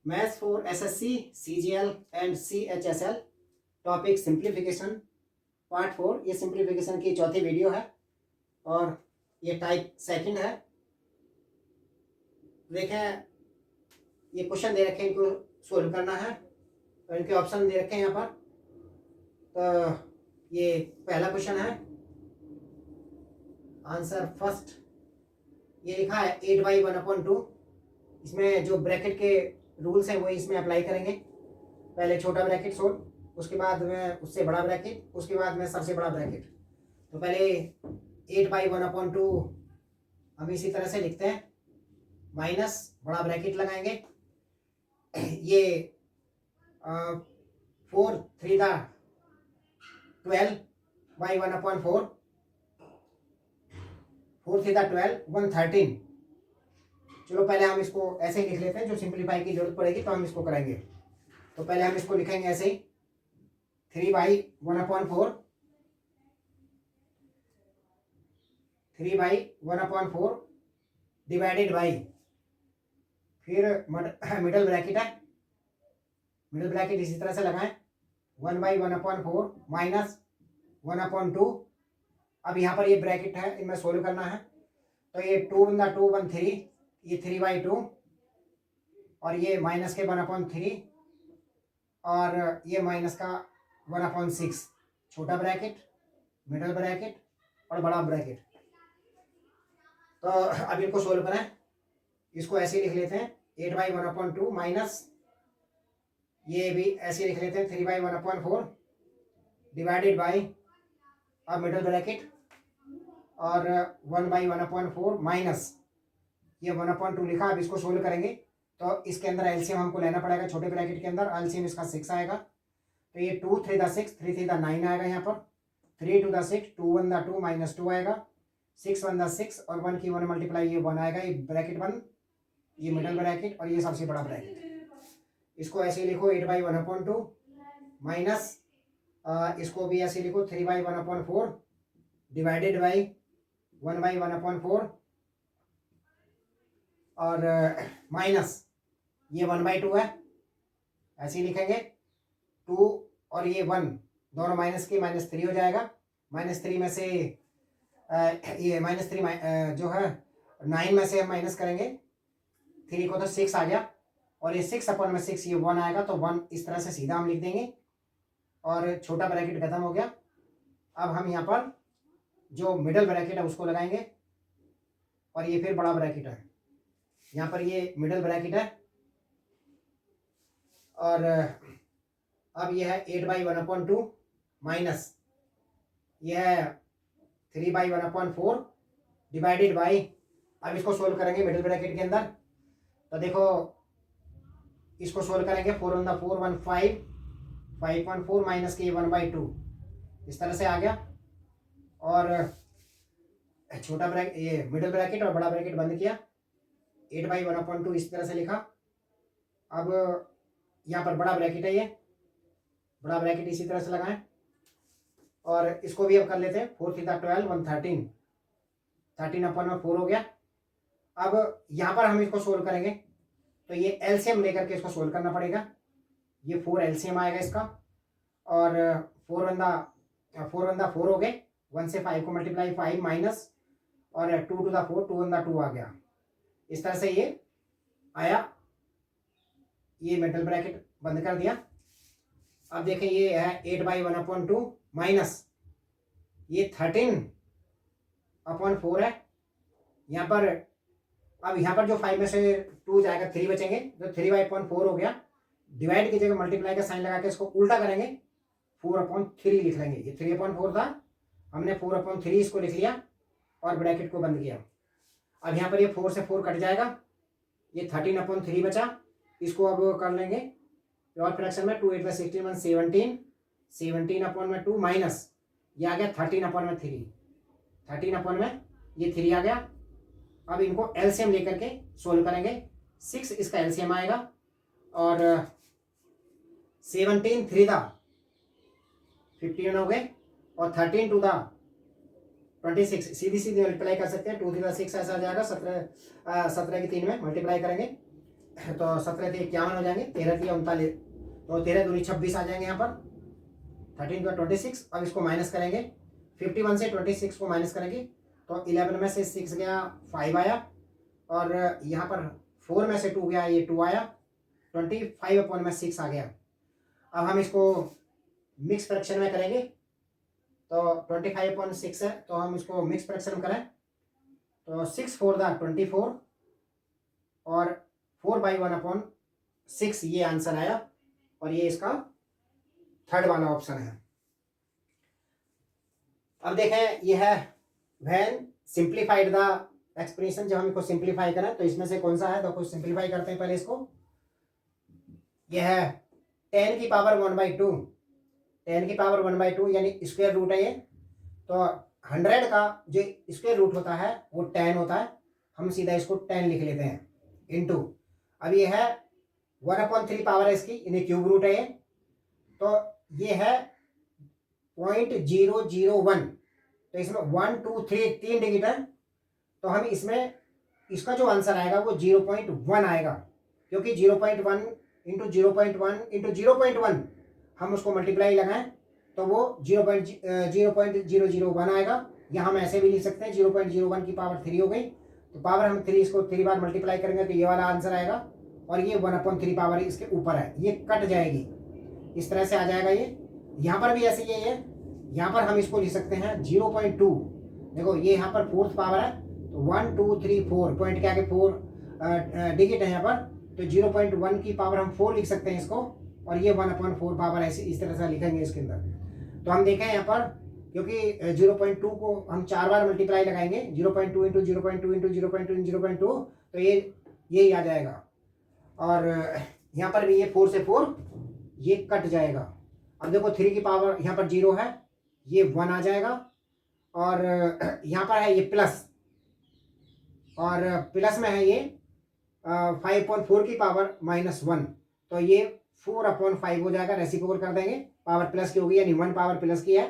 Maths for SSC, CGL and CHSL. Topic simplification part 4। ये simplification की चौथी video है और ये टाइप सेकंड है। देखें, ये क्वेश्चन दे रखे हैं, इनको सोल्व करना है और इनके ऑप्शन दे रखे हैं यहाँ पर। तो ये पहला क्वेश्चन है, आंसर फर्स्ट। ये लिखा है 8/1/2। इसमें जो ब्रैकेट के रूल्स हैं वो इसमें अप्लाई करेंगे। पहले छोटा ब्रैकेट सोल्व, उसके बाद में उससे बड़ा ब्रैकेट, उसके बाद में सबसे बड़ा ब्रैकेट। तो पहले 8/1/2 हम इसी तरह से लिखते हैं, माइनस बड़ा ब्रैकेट लगाएंगे। ये 4 3 12/1/4, 4 3 12 113। चलो पहले हम इसको ऐसे ही लिख लेते हैं, जो सिंप्लीफाई की जरूरत पड़ेगी तो हम इसको करेंगे। तो पहले हम इसको लिखेंगे ऐसे ही, 3/1/4, 3/1/4 डिवाइडेड बाई, फिर मिडल ब्रैकेट है, मिडल ब्रैकेट इसी तरह से लगाएं, 1/1/4 माइनस 1/2। अब यहाँ पर ये ब्रैकेट है, इनमें सोल्व करना है। तो ये 2 × 2 13, ये 3/2 और ये माइनस के 1/3 और ये माइनस का 1/6। छोटा ब्रैकेट, मिडल ब्रैकेट और बड़ा ब्रैकेट। तो अब इनको सोल्व करें। इसको ऐसे लिख लेते हैं, 8/1/2 माइनस, ये भी ऐसे लिख लेते हैं, 3/1/4 डिवाइडेड बाई, अब मिडल ब्रैकेट और 1/1/4 माइनस ये 1/2 लिखा। अब इसको सोल्व करेंगे तो इसके अंदर एलसीएम हमको लेना पड़ेगा। छोटे ब्रैकेट के अंदर एलसीएम इसका 6 आएगा। तो ये 2 3 6, 3 3 9 आएगा यहाँ पर। 3 2 6, 2 1 2 -2 आएगा। 6 1 6 और 1 की 1 मल्टीप्लाई, ये 1 आएगा। ये ब्रैकेट 1, ये मिडल ब्रैकेट और ये सबसे बड़ा ब्रैकेट। इसको ऐसे लिखो, 8/1/2 माइनस, इसको भी ऐसे लिखो, 3/1/4 डिवाइडेड बाई 1/1/4 और माइनस ये 1/2 है, ऐसे ही लिखेंगे। 2 और ये 1 दोनों माइनस के -3 हो जाएगा। -3 में से ये -3 जो है 9 में से हम माइनस करेंगे 3 को, तो 6 आ गया। और ये 6/6 ये 1 आएगा। तो 1 इस तरह से सीधा हम लिख देंगे और छोटा ब्रैकेट खत्म हो गया। अब हम यहाँ पर जो मिडल ब्रैकेट है उसको लगाएंगे और ये फिर बड़ा ब्रैकेट है। यहाँ पर ये मिडल ब्रैकेट है और अब ये है 8/1/2 माइनस, ये है 3/1/4 डिवाइडेड बाई, अब इसको सोल्व करेंगे मिडल ब्रैकेट के अंदर। तो देखो, इसको सोल्व करेंगे, 4 1 4 1 5, 5/4 माइनस के 1/2 इस तरह से आ गया। और छोटा ब्रैकेट, ये मिडल ब्रैकेट और बड़ा ब्रैकेट बंद किया, 8/1/2 इस तरह से लिखा। अब यहाँ पर बड़ा ब्रैकेट है, ये बड़ा ब्रैकेट इसी तरह से लगाएं और इसको भी अब कर लेते हैं। 4 3 12 113, 13/4 हो गया। अब यहाँ पर हम इसको सोल्व करेंगे तो ये एलसीएम लेकर के इसको सोल्व करना पड़ेगा। ये 4 एलसीएम आएगा इसका और 4 1 4 हो गए। 1 से 5 को मल्टीप्लाई, 5 माइनस और 2 2 4, 2 1 2 आ गया। इस तरह से ये आया। ये मिडल ब्रैकेट बंद कर दिया। अब देखें, ये है 8/1/2 माइनस ये 13/4 है यहाँ पर। अब यहाँ पर जो 5 में से 2 जाएगा, 3 बचेंगे, तो 3/4 हो गया। डिवाइड की जगह मल्टीप्लाई का साइन लगा के इसको उल्टा करेंगे, 4/3 लिख लेंगे। ये 3/4 था, हमने 4/3 इसको लिख लिया और ब्रैकेट को बंद किया। अब यहाँ पर ये 4 से 4 कट जाएगा, ये 13/3 बचा। इसको अब कर लेंगे और फ्रैक्शन में 2 8 16 17, 17/2 माइनस ये आ गया 13/3, 13 ये 3 आ गया। अब इनको एलसीएम लेकर के सोल्व करेंगे। 6 इसका एलसीएम आएगा और 17 3 15 हो गए और 13 2 26, सीधी मल्टीप्लाई कर सकते हैं। 2 3 6 ऐसा आ जाएगा। 17 की 3 में मल्टीप्लाई करेंगे तो 17 × 3 = 51 हो जाएंगे, 13 × 3 = 39, तो 13 दूनी 26 आ जाएंगे यहाँ पर, 13 × 26। अब इसको माइनस करेंगे, 51 से 26 को माइनस करेंगे तो 11 में से 6 गया 5 आया, और यहाँ पर 4 में से 2 गया ये 2 आया, 25/6 आ गया। अब हम इसको मिक्स फ्रैक्शन में करेंगे, तो 25/6 है, तो हम इसको मिक्स फ्रैक्शन करें तो 6 4 दा 24 और 4/1/6 ये आंसर आया, और ये इसका थर्ड वाला ऑप्शन है। अब देखें ये है व्हेन सिंप्लीफाइड द एक्सप्रेशन, जब हम इसको सिंप्लीफाई करें तो इसमें से कौन सा है, तो कुछ सिंप्लीफाई करते हैं पहले इसको। यह है 10 की पावर 1/2, 10 की पावर 1/2 यानी स्क्वायर रूट है ये, तो 100 का जो स्क्वायर रूट होता है वो 10 होता है, हम सीधा इसको 10 लिख लेते हैं इनटू, अब ये है 1/3 पावर है इसकी, यानी क्यूब रूट है ये, तो ये है 0.001, तो इसमें 1 2 3 3 डिजिट है, तो हम इसमें इसका जो आंसर आएगा वो 0.1 आएगा, क्योंकि 0.1 इंटू 0.1 इंटू 0.1 हम उसको मल्टीप्लाई लगाएं तो वो 0.001 आएगा। या हम ऐसे भी लिख सकते हैं 0.01 की पावर 3 हो गई, तो पावर हम 3 इसको 3 बार मल्टीप्लाई करेंगे तो ये वाला आंसर आएगा, और ये 1/3 पावर इसके ऊपर है, ये कट जाएगी, इस तरह से आ जाएगा ये। यहाँ पर भी ऐसे ही है, यहाँ पर हम इसको लिख सकते हैं 0.2, देखो ये यहाँ पर 4th पावर है, तो 1 2 3 4 पॉइंट के आगे 4 डिजिट है यहाँ पर, तो 0.1 की पावर हम 4 लिख सकते हैं इसको, और ये 1/4 पावर ऐसे इस तरह से लिखेंगे इसके अंदर। तो हम देखें यहाँ पर, क्योंकि 0.2 को हम 4 बार मल्टीप्लाई लगाएंगे, 0.2 इंटू 0.2 इंटू 0.2 इंटू 0.2, तो ये आ जाएगा, और यहाँ पर भी ये 4 से 4 ये कट जाएगा। अब देखो 3 की पावर यहाँ पर 0 है, ये 1 आ जाएगा, और यहाँ पर है ये प्लस, और प्लस में है ये 5/4 की पावर -1, तो ये 4/5 हो जाएगा, रेसिप्रोकल कर देंगे, पावर प्लस की होगी, यानी 1 पावर प्लस की है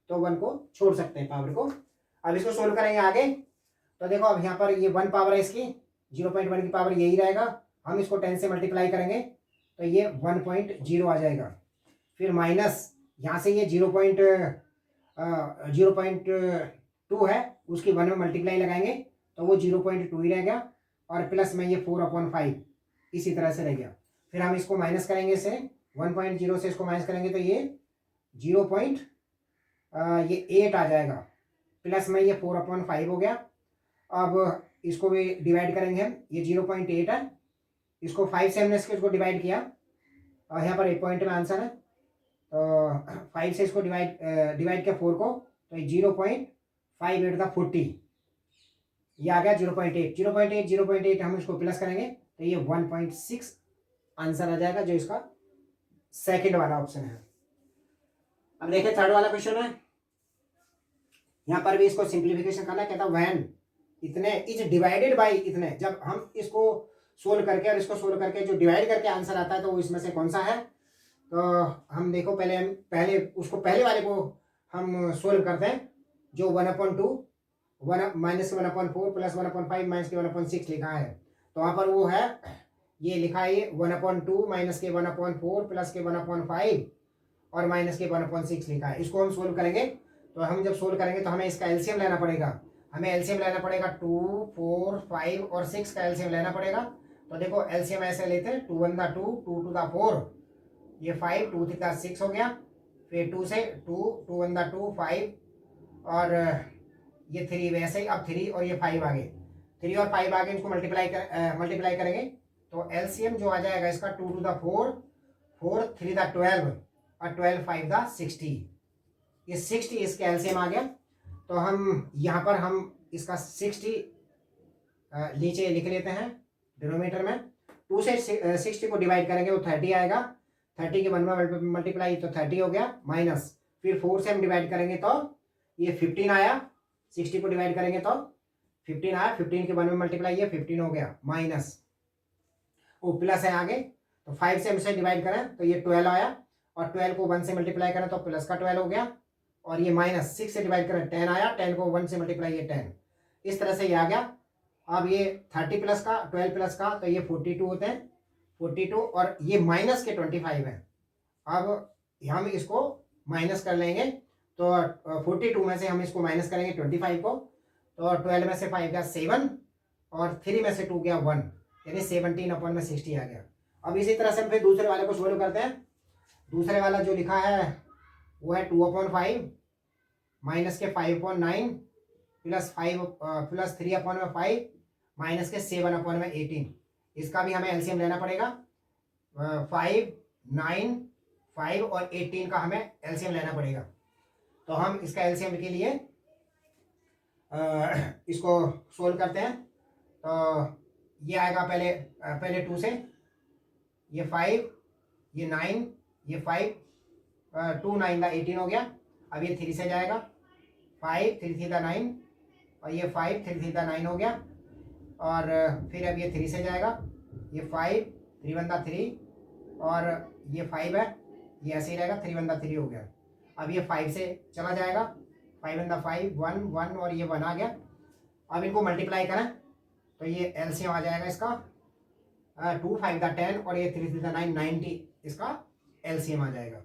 तो 1 को छोड़ सकते हैं पावर को। अब इसको सोल्व करेंगे आगे, तो देखो अब यहाँ पर ये 1 पावर है इसकी, 0.1 की पावर यही रहेगा, हम इसको 10 से मल्टीप्लाई करेंगे तो ये 1.0 आ जाएगा, फिर माइनस यहाँ से ये 0.2 है, उसकी 1 में मल्टीप्लाई लगाएंगे तो वो 0.2 ही रह गया, और प्लस में ये 4/5 इसी तरह से रह गया। फिर हम इसको माइनस करेंगे इसे 1.0 से इसको माइनस करेंगे तो ये 0.8 आ जाएगा, प्लस में ये 4/5 हो गया। अब इसको भी डिवाइड करेंगे हम, ये 0.8 है, इसको 5 से हमने इसको डिवाइड किया, और यहाँ पर 1 पॉइंट में आंसर है, तो 5 से इसको डिवाइड किया 4 को, तो 0.58 था 40, ये आ गया 0.8 हम इसको प्लस करेंगे तो ये 1.6 आंसर आ जाएगा, जो इसका सेकंड वाला ऑप्शन है। अब देखिए थर्ड वाला क्वेश्चन है, यहाँ पर भी इसको सिंप्लीफिकेशन करना है, कहता है व्हेन इतने इज डिवाइडेड बाय इतने, जब हम इसको सोल्व करके और इसको सोल्व करके जो डिवाइड करके आंसर आता है तो वो इसमें से कौन सा है। तो हम देखो पहले पहले वाले को हम सोल्व करते हैं, जो 1/2 -1/4 प्लस 1/5 माइनस के 1/6 लिखा है, तो वहाँ पर वो है ये लिखा है, ये 1/2 माइनस के 1/4 प्लस के 1/5 और माइनस के 1/6 लिखा है। इसको हम सोल्व करेंगे, तो हम जब सोल्व करेंगे तो हमें इसका एलसीएम लेना पड़ेगा, हमें एलसीएम लेना पड़ेगा 2 4 5 और 6 का एलसीएम लेना पड़ेगा। तो देखो एलसीएम ऐसे लेते हैं, 2 1 2 2 2 4, ये 5 2 3 6 हो गया, फिर 2 से 2 2 1 2 5 और ये 3 वैसे ही, अब 3 और ये 5 आगे, 3 और 5 आगे, इसको मल्टीप्लाई करेंगे तो एलसीएम जो आ जाएगा इसका 2 2 4 4 3 12 और 12 5 60, ये 60 इसका एलसीएम आ गया। तो हम यहाँ पर हम इसका 60 नीचे लिख लेते हैं डिनोमिनेटर में, 2 से 60 को डिवाइड करेंगे वो 30 आएगा, 30 के 1 में मल्टीप्लाई तो 30 हो गया, माइनस फिर 4 से हम डिवाइड करेंगे तो ये 15 आया, 60 को डिवाइड करेंगे तो 15 आया, 15 के 1 में मल्टीप्लाई ये 15 हो गया, माइनस वो प्लस है आगे, तो 5 से हमसे डिवाइड करें तो ये 12 आया, और 12 को 1 से मल्टीप्लाई करें तो प्लस का 12 हो गया, और ये माइनस 6 से डिवाइड करें 10 आया, 10 को 1 से मल्टीप्लाई ये 10, इस तरह से ये आ गया। अब ये 30 प्लस का 12 प्लस का तो ये 42 होते हैं, 42 और ये माइनस के 25 है। अब हम इसको माइनस कर लेंगे, तो 42 में से हम इसको माइनस करेंगे 25 को, तो 12 में से 5 गया 7 और 3 में से 2 गया 1, यानी 17/60 आ गया। अब इसी तरह से हम फिर दूसरे वाले को सोल्व करते हैं। दूसरे वाला जो लिखा है वो है 2/5 माइनस के 5/9 प्लस 3/5 माइनस के 7/18। इसका भी हमें एलसीएम लेना पड़ेगा। 5, 9, 5 और 18 का हमें एलसीएम लेना पड़ेगा। तो हम इसका एलसीएम के लिए इसको सोल्व करते हैं। तो ये आएगा पहले 2 से, ये 5, ये 9, ये 5, 2 9 का 18 हो गया। अब ये 3 से जाएगा, 5 3 3 9 और ये 5 3 3 9 हो गया। और फिर अब ये 3 से जाएगा, ये 5 3 1 3 और ये 5 है, ये ऐसे ही रहेगा, 3 1 3 हो गया। अब ये 5 से चला जाएगा, 5 1 5 1 1 और ये 1 आ गया। अब इनको मल्टीप्लाई करें तो ये एलसीएम आ जाएगा इसका 2 5 10 और ये 3 3 9 90, इसका एलसीएम आ जाएगा।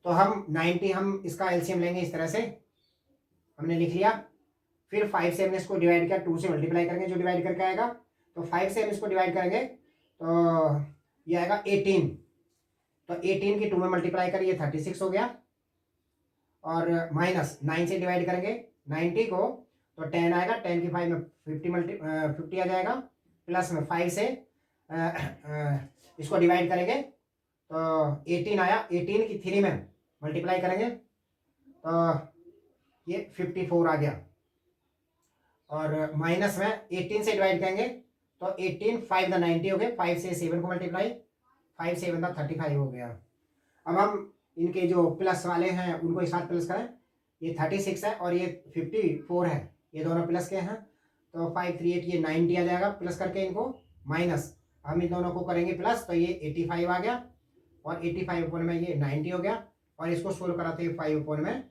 तो हम 90 हम इसका एलसीएम लेंगे, इस तरह से हमने लिख लिया। फिर 5 से हमने इसको डिवाइड किया, 2 से मल्टीप्लाई करेंगे जो डिवाइड करके आएगा। तो 5 से हम इसको डिवाइड करेंगे तो ये आएगा 18, तो 18 की 2 में मल्टीप्लाई करिए 36 हो गया। और माइनस 9 से डिवाइड करेंगे 90 को तो 10 आएगा, 10 की 5 में 50 आ जाएगा। प्लस में 5 से इसको डिवाइड करेंगे तो 18 आया, 18 की 3 में मल्टीप्लाई करेंगे तो ये 54 आ गया। और माइनस में 18 से डिवाइड करेंगे तो 18 5 द 90 हो गए, 5 से 7 को मल्टीप्लाई, 5 7 द 35 हो गया। अब हम इनके जो प्लस वाले हैं उनको इस साथ प्लस करें, ये 36 है और ये 54 है, ये दोनों प्लस के हैं तो 5 3 8 ये 90 आ जाएगा। प्लस करके इनको माइनस हम इन दोनों को करेंगे प्लस, तो ये 85 आ गया और 85 ऊपर में ये 90 हो गया। और इसको सोल्व करा तो ये 5 ऊपर में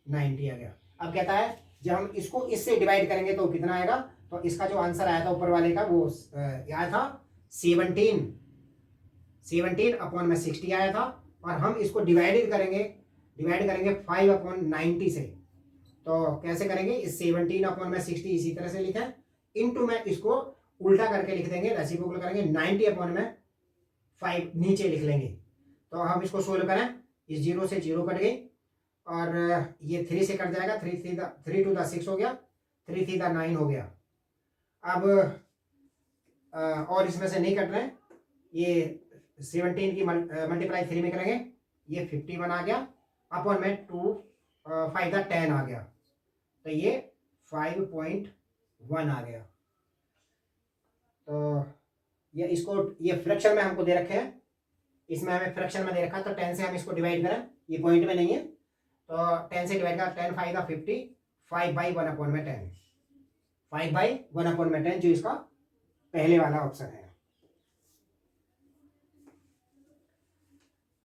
90 आ गया। अब कहता है जब हम इसको इससे डिवाइड करेंगे तो कितना आएगा, तो इसका जो आंसर आया था ऊपर वाले का वो आया था 17/60 आया था। और हम इसको डिवाइड करेंगे 5/90 से। तो कैसे करेंगे, इस 17/60 इसी तरह से लिखा है, इनटू में इसको उल्टा करके लिख देंगे, रेसिप्रोकल करेंगे, 90/5 नीचे लिख लेंगे। तो हम इसको सोल्व करें, इस 0 से 0 कट गई और ये 3 से कट जाएगा, 3 2 6 हो गया, 3 3 9 हो गया। अब और इसमें से नहीं कट रहे, ये 17 की मल्टीप्लाई 3 में करेंगे, ये 51 आ गया, अपॉन में 2 5 10 आ गया, तो ये 5.1 आ गया। तो ये फ्रैक्शन में हमको दे रखे हैं, इसमें हमें फ्रैक्शन में दे रखा है, तो 10 से हम इसको डिवाइड करें, ये पॉइंट में नहीं है, तो 10 से डिवाइड करें, 10 5 50, 5/1/10, 5/1/10 जो इसका पहले वाला ऑप्शन है।